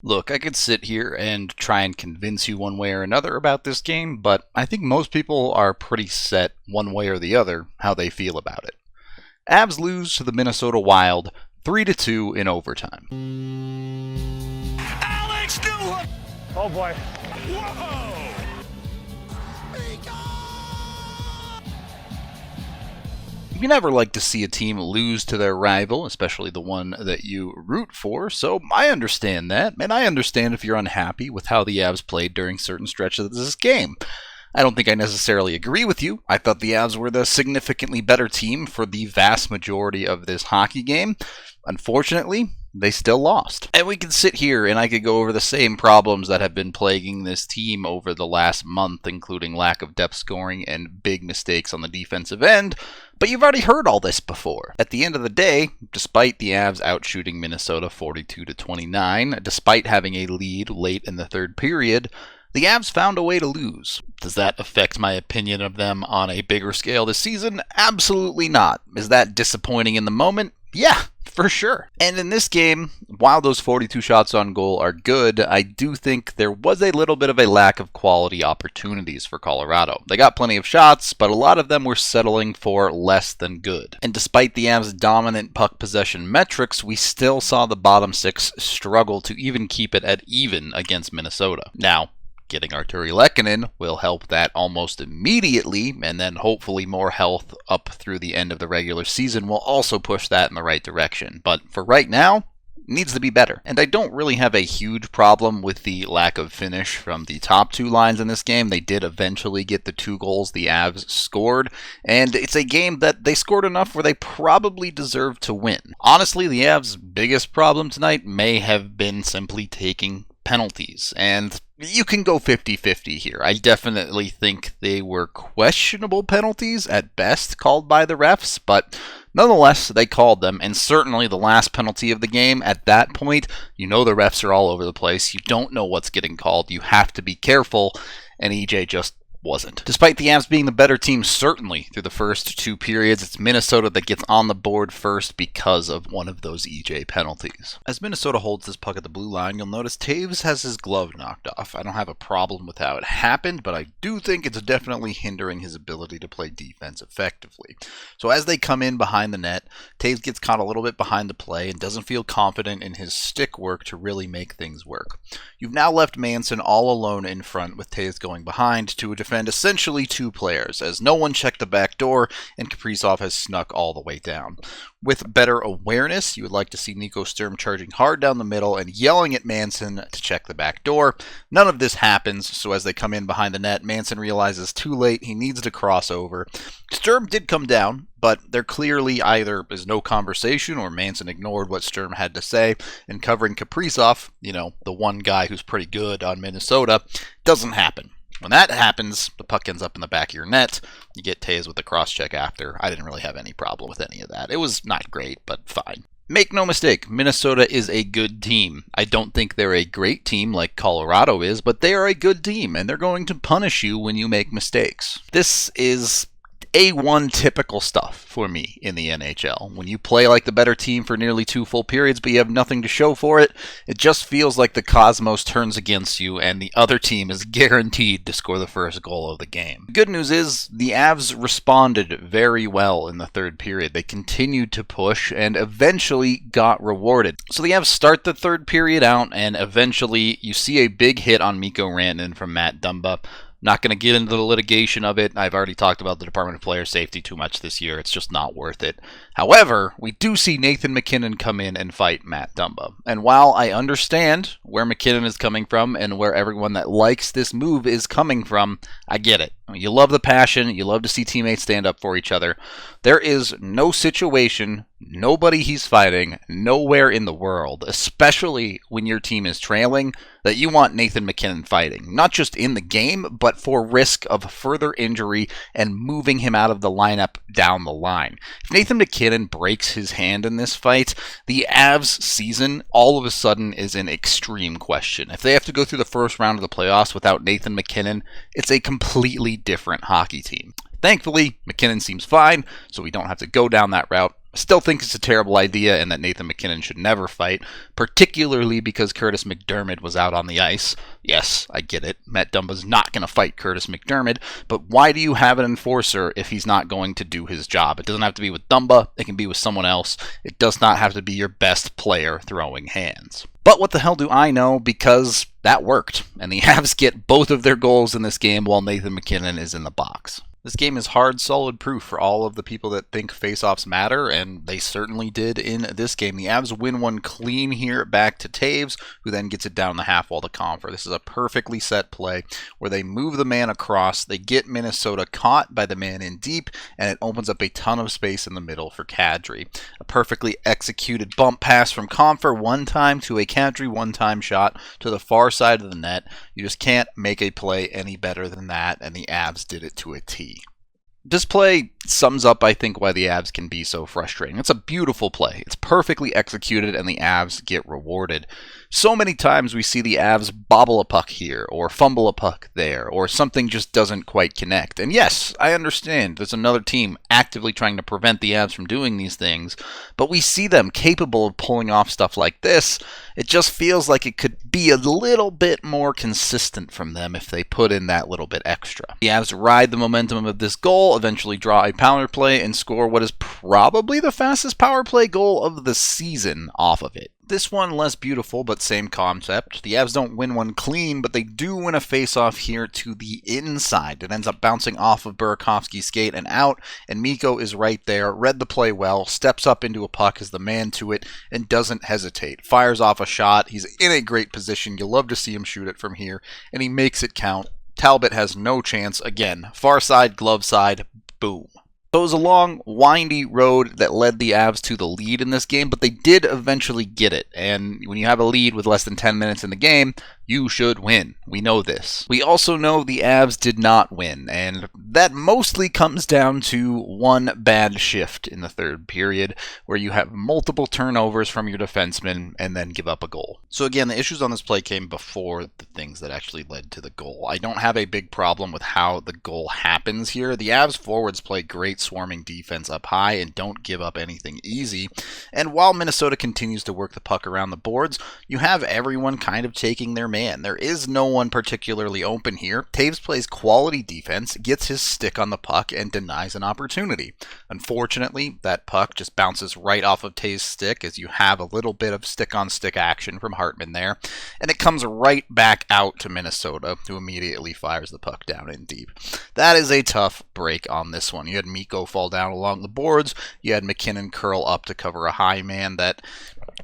Look, I could sit here and try and convince you one way or another about this game, but I think most people are pretty set one way or the other how they feel about it. Avs lose to the Minnesota Wild 3-2 in overtime. Alex Newhook! Oh boy. Whoa! You never like to see a team lose to their rival, especially the one that you root for, so I understand that, and I understand if you're unhappy with how the Avs played during certain stretches of this game. I don't think I necessarily agree with you. I thought the Avs were the significantly better team for the vast majority of this hockey game. Unfortunately, they still lost. And we can sit here and I could go over the same problems that have been plaguing this team over the last month, including lack of depth scoring and big mistakes on the defensive end, but you've already heard all this before. At the end of the day, despite the Avs outshooting Minnesota 42-29, despite having a lead late in the third period, the Avs found a way to lose. Does that affect my opinion of them on a bigger scale this season? Absolutely not. Is that disappointing in the moment? Yeah, for sure. And in this game, while those 42 shots on goal are good, I do think there was a little bit of a lack of quality opportunities for Colorado. They got plenty of shots, but a lot of them were settling for less than good. And despite the Avs' dominant puck possession metrics, we still saw the bottom six struggle to even keep it at even against Minnesota. Now, getting Arturi Lehkonen will help that almost immediately, and then hopefully more health up through the end of the regular season will also push that in the right direction. But for right now, it needs to be better. And I don't really have a huge problem with the lack of finish from the top two lines in this game. They did eventually get the 2 goals the Avs scored, and it's a game that they scored enough where they probably deserved to win. Honestly, the Avs' biggest problem tonight may have been simply taking penalties, and you can go 50-50 here. I definitely think they were questionable penalties at best called by the refs, but nonetheless, they called them, and certainly the last penalty of the game, at that point, you know the refs are all over the place. You don't know what's getting called. You have to be careful, and EJ just wasn't. Despite the Avs being the better team, certainly through the first 2 periods, it's Minnesota that gets on the board first because of one of those EJ penalties. As Minnesota holds this puck at the blue line, you'll notice Taves has his glove knocked off. I don't have a problem with how it happened, but I do think it's definitely hindering his ability to play defense effectively. So as they come in behind the net, Taves gets caught a little bit behind the play and doesn't feel confident in his stick work to really make things work. You've now left Manson all alone in front with Taves going behind to defend essentially 2 players, as no one checked the back door and Kaprizov has snuck all the way down. With better awareness, you would like to see Nico Sturm charging hard down the middle and yelling at Manson to check the back door. None of this happens, so as they come in behind the net, Manson realizes too late he needs to cross over. Sturm did come down, but there clearly either is no conversation or Manson ignored what Sturm had to say, and covering Kaprizov, the one guy who's pretty good on Minnesota, doesn't happen. When that happens, the puck ends up in the back of your net. You get Taves with the cross-check after. I didn't really have any problem with any of that. It was not great, but fine. Make no mistake, Minnesota is a good team. I don't think they're a great team like Colorado is, but they are a good team, and they're going to punish you when you make mistakes. This is A1 typical stuff for me in the NHL. When you play like the better team for nearly 2 full periods, but you have nothing to show for it, it just feels like the cosmos turns against you and the other team is guaranteed to score the first goal of the game. The good news is the Avs responded very well in the third period. They continued to push and eventually got rewarded. So the Avs start the third period out, and eventually you see a big hit on Mikko Rantanen from Matt Dumba. Not going to get into the litigation of it. I've already talked about the Department of Player Safety too much this year. It's just not worth it. However, we do see Nathan Mackinnon come in and fight Matt Dumba. And while I understand where Mackinnon is coming from and where everyone that likes this move is coming from, I get it. You love the passion. You love to see teammates stand up for each other. There is no situation, nobody he's fighting, nowhere in the world, especially when your team is trailing, that you want Nathan Mackinnon fighting. Not just in the game, but for risk of further injury and moving him out of the lineup down the line. If Nathan MacKinnon breaks his hand in this fight, the Avs season all of a sudden is in extreme question. If they have to go through the first round of the playoffs without Nathan MacKinnon, it's a completely different hockey team. Thankfully, MacKinnon seems fine, so we don't have to go down that route, Still think it's a terrible idea and that Nathan Mackinnon should never fight, particularly because Curtis McDermott was out on the ice. Yes, I get it. Matt Dumba's not going to fight Curtis McDermott, but why do you have an enforcer if he's not going to do his job? It doesn't have to be with Dumba. It can be with someone else. It does not have to be your best player throwing hands. But what the hell do I know, because that worked, and the Avs get both of their goals in this game while Nathan MacKinnon is in the box. This game is hard, solid proof for all of the people that think faceoffs matter, and they certainly did in this game. The Avs win one clean here back to Taves, who then gets it down the half wall to Comfer. This is a perfectly set play where they move the man across, they get Minnesota caught by the man in deep, and it opens up a ton of space in the middle for Kadri. A perfectly executed bump pass from Comfer one time to a Kadri one-time shot to the far side of the net. You just can't make a play any better than that, and the Avs did it to a T. This play sums up, I think, why the Avs can be so frustrating. It's a beautiful play. It's perfectly executed, and the Avs get rewarded. So many times we see the Avs bobble a puck here, or fumble a puck there, or something just doesn't quite connect. And yes, I understand there's another team actively trying to prevent the Avs from doing these things, but we see them capable of pulling off stuff like this. It just feels like it could be a little bit more consistent from them if they put in that little bit extra. The Avs ride the momentum of this goal, eventually draw a power play, and score what is probably the fastest power play goal of the season off of it. This one less beautiful, but same concept. The Avs don't win one clean, but they do win a face-off here to the inside. It ends up bouncing off of Burakovsky's skate and out, and Mikko is right there, read the play well, steps up into a puck as the man to it, and doesn't hesitate. Fires off a shot. He's in a great position. You'll love to see him shoot it from here, and he makes it count. Talbot has no chance. Again, far side, glove side, boom. So it was a long, windy road that led the Avs to the lead in this game, but they did eventually get it. And when you have a lead with less than 10 minutes in the game, you should win. We know this. We also know the Avs did not win, and that mostly comes down to one bad shift in the third period, where you have multiple turnovers from your defensemen and then give up a goal. So again, the issues on this play came before the things that actually led to the goal. I don't have a big problem with how the goal happens here. The Avs forwards play great swarming defense up high and don't give up anything easy. And while Minnesota continues to work the puck around the boards, you have everyone kind of taking their man. There is no one particularly open here. Taves plays quality defense, gets his stick on the puck, and denies an opportunity. Unfortunately, that puck just bounces right off of Taves' stick as you have a little bit of stick-on-stick action from Hartman there, and it comes right back out to Minnesota, who immediately fires the puck down in deep. That is a tough break on this one. You had Mikko fall down along the boards, you had MacKinnon curl up to cover a high man. That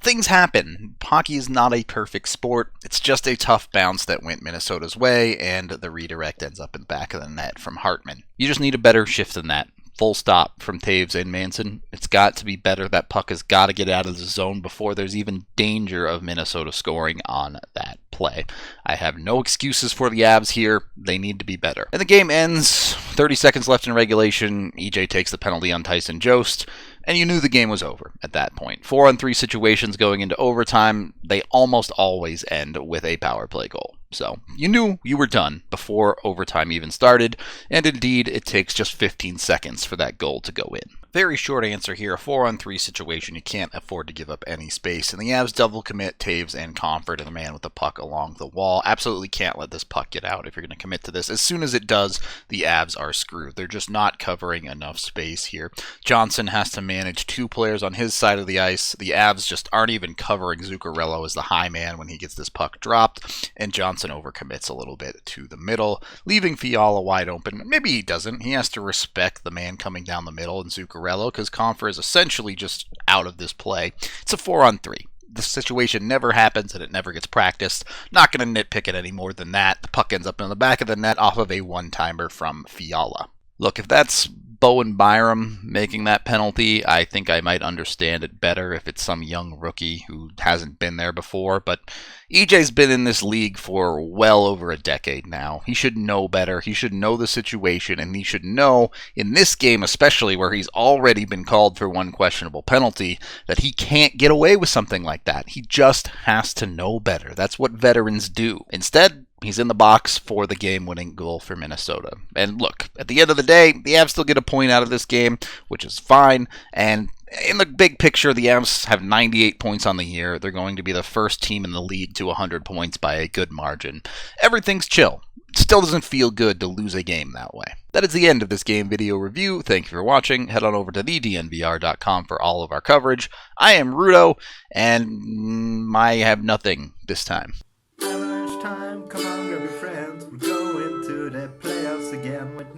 things happen. Hockey is not a perfect sport. It's just a tough bounce that went Minnesota's way, and the redirect ends up in the back of the net from Hartman. You just need a better shift than that. Full stop from Taves and Manson. It's got to be better. That puck has got to get out of the zone before there's even danger of Minnesota scoring on that play. I have no excuses for the Avs here. They need to be better. And the game ends. 30 seconds left in regulation. EJ takes the penalty on Tyson Jost, and you knew the game was over at that point. 4-on-3 situations going into overtime, they almost always end with a power play goal. So you knew you were done before overtime even started, and indeed it takes just 15 seconds for that goal to go in. Very short answer here, a 4-on-3 situation, you can't afford to give up any space, and the Avs double commit Taves and Comfort and the man with the puck along the wall. Absolutely can't let this puck get out if you're going to commit to this. As soon as it does, the Avs are screwed. They're just not covering enough space here. Johnson has to manage two players on his side of the ice. The Avs just aren't even covering Zuccarello as the high man when he gets this puck dropped, and Johnson overcommits a little bit to the middle, leaving Fiala wide open. Maybe he doesn't. He has to respect the man coming down the middle and Zuccarello, because Comfer is essentially just out of this play. It's a 4-on-3. The situation never happens and it never gets practiced. Not going to nitpick it any more than that. The puck ends up in the back of the net off of a one-timer from Fiala. Look, if that's Bowen Byram making that penalty, I think I might understand it better if it's some young rookie who hasn't been there before, but EJ's been in this league for well over a decade now. He should know better. He should know the situation, and he should know, in this game especially, where he's already been called for one questionable penalty, that he can't get away with something like that. He just has to know better. That's what veterans do. Instead, he's in the box for the game-winning goal for Minnesota. And look, at the end of the day, the Avs still get a point out of this game, which is fine, and In the big picture, the Avs have 98 points on the year. They're going to be the first team in the league to 100 points by a good margin. Everything's chill. It still doesn't feel good to lose a game that way. That is the end of this game video review. Thank you for watching. Head on over to thednvr.com for all of our coverage. I am Rudo, and I have nothing this time. Avalanche time, come on, grab your friends. We're going to the playoffs again with